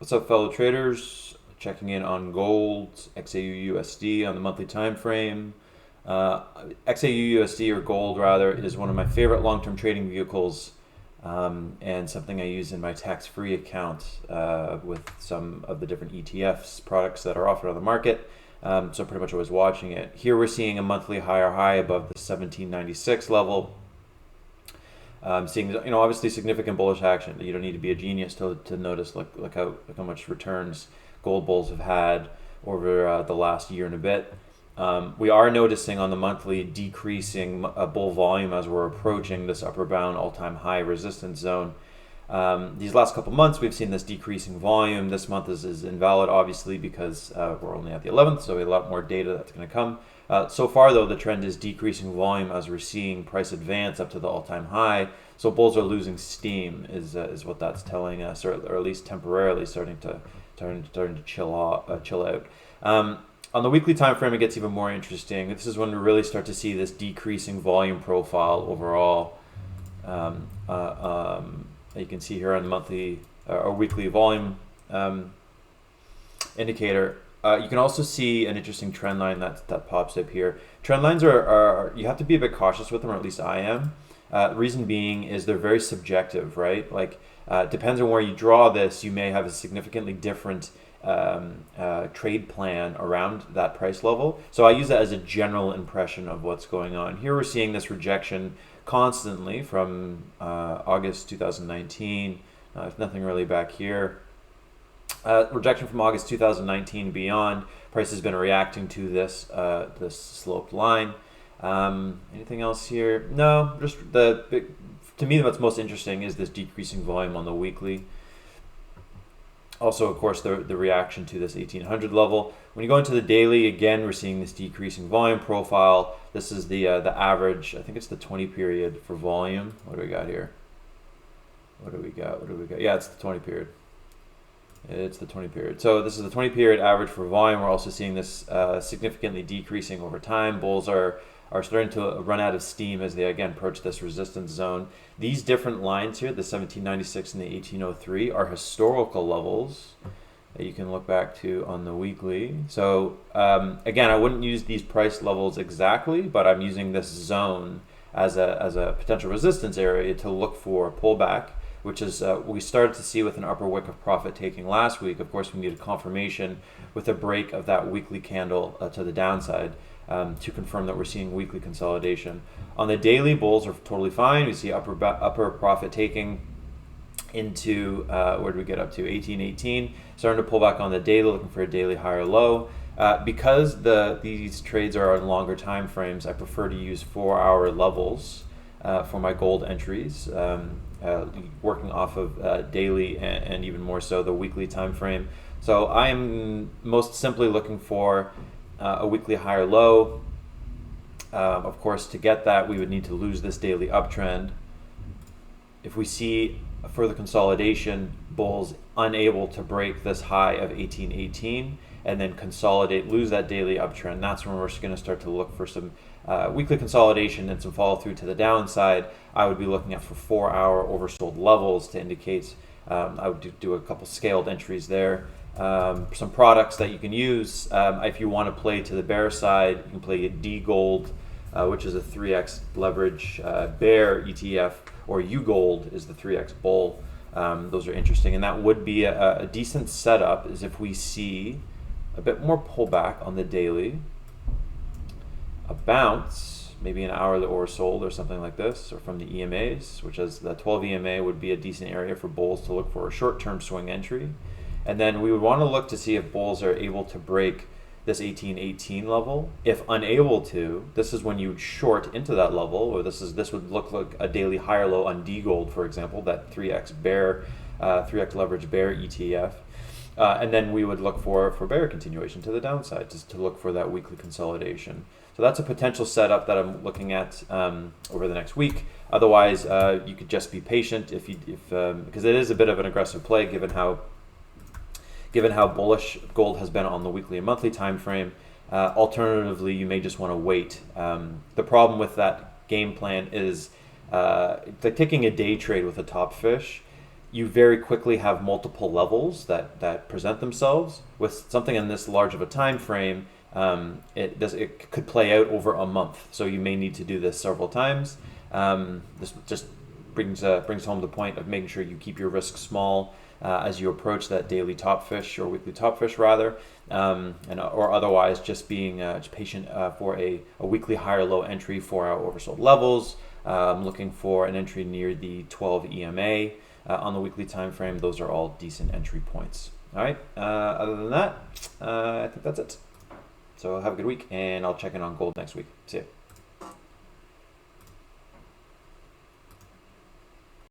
What's up, fellow traders? Checking in on gold, XAUUSD on the monthly time frame. XAUUSD, or gold rather, is one of my favorite long-term trading vehicles, and something I use in my tax-free account with some of the different ETFs products that are offered on the market. So pretty much always watching it. Here we're seeing a monthly higher high above the 1796 level. Seeing, obviously significant bullish action. You don't need to be a genius to notice like how much returns gold bulls have had over the last year and a bit. We are noticing on the monthly decreasing bull volume as we're approaching this upper bound all-time high resistance zone. These last couple months we've seen this decreasing volume. This month is invalid, obviously, because we're only at the 11th, so we have a lot more data that's going to come. So far, though, the trend is decreasing volume as we're seeing price advance up to the all-time high. So bulls are losing steam, is what that's telling us, or at least temporarily starting to chill out. On the weekly time frame, it gets even more interesting. This is when we really start to see this decreasing volume profile overall. You can see here on the monthly or weekly volume indicator. You can also see an interesting trend line that pops up here. Trend lines are you have to be a bit cautious with them, or at least I am. Reason being is they're very subjective, right? Like depends on where you draw this, you may have a significantly different trade plan around that price level. So I use that as a general impression of what's going on. Here we're seeing this rejection constantly from August 2019. Nothing really back here. Rejection from August 2019 beyond. Price has been reacting to this sloped line. Anything else here? No, just to me what's most interesting is this decreasing volume on the weekly. Also, of course, the reaction to this 1800 level. When you go into the daily, again, we're seeing this decreasing volume profile. This is the average. I think it's the 20 period for volume. What do we got here? What do we got? Yeah, it's the 20 period. It's the 20 period. So this is the 20 period average for volume. We're also seeing this significantly decreasing over time. Bulls are starting to run out of steam as they again approach this resistance zone. These different lines here, the 1796 and the 1803, are historical levels that you can look back to on the weekly. So again, I wouldn't use these price levels exactly, but I'm using this zone as a potential resistance area to look for a pullback, which is we started to see with an upper wick of profit taking last week. Of course, we needed confirmation with a break of that weekly candle to the downside to confirm that we're seeing weekly consolidation. On the daily, bulls are totally fine. We see upper profit taking into, where do we get up to? 1818. Starting to pull back on the daily, looking for a daily higher low. Because these trades are on longer time frames, I prefer to use 4-hour levels for my gold entries. Working off of daily and even more so the weekly time frame. So I am most simply looking for a weekly higher low. Of course, to get that, we would need to lose this daily uptrend. If we see a further consolidation, bulls unable to break this high of 1818 and then consolidate, lose that daily uptrend, that's when we're going to start to look for some weekly consolidation and some follow through to the downside. I would be looking at for 4-hour oversold levels to indicate. I would do a couple scaled entries there. Some products that you can use if you want to play to the bear side. You can play a D gold, which is a 3x leverage bear ETF, or U gold is the 3x bull. Those are interesting, and that would be a decent setup is if we see a bit more pullback on the daily, a bounce, maybe an hour that oversold or something like this, or from the EMAs, which is the 12 EMA would be a decent area for bulls to look for a short-term swing entry. And then we would want to look to see if bulls are able to break this 1818 level. If unable to, this is when you short into that level, or this would look like a daily higher low on D gold, for example, that 3x bear, 3x leverage bear ETF. And then we would look for bear continuation to the downside, just to look for that weekly consolidation. So that's a potential setup that I'm looking at over the next week. Otherwise, you could just be patient because it is a bit of an aggressive play given how bullish gold has been on the weekly and monthly time frame. Alternatively, you may just want to wait. The problem with that game plan is like taking a day trade with a top fish. you very quickly have multiple levels that present themselves. With something in this large of a time frame, it could play out over a month, so you may need to do this several times. This just brings home the point of making sure you keep your risk small as you approach that daily top fish, or weekly top fish rather, or otherwise just being patient for a weekly higher low entry for our oversold levels. Looking for an entry near the 12 EMA on the weekly time frame. Those are all decent entry points. All right. Other than that, I think that's it. So have a good week, and I'll check in on gold next week. See ya.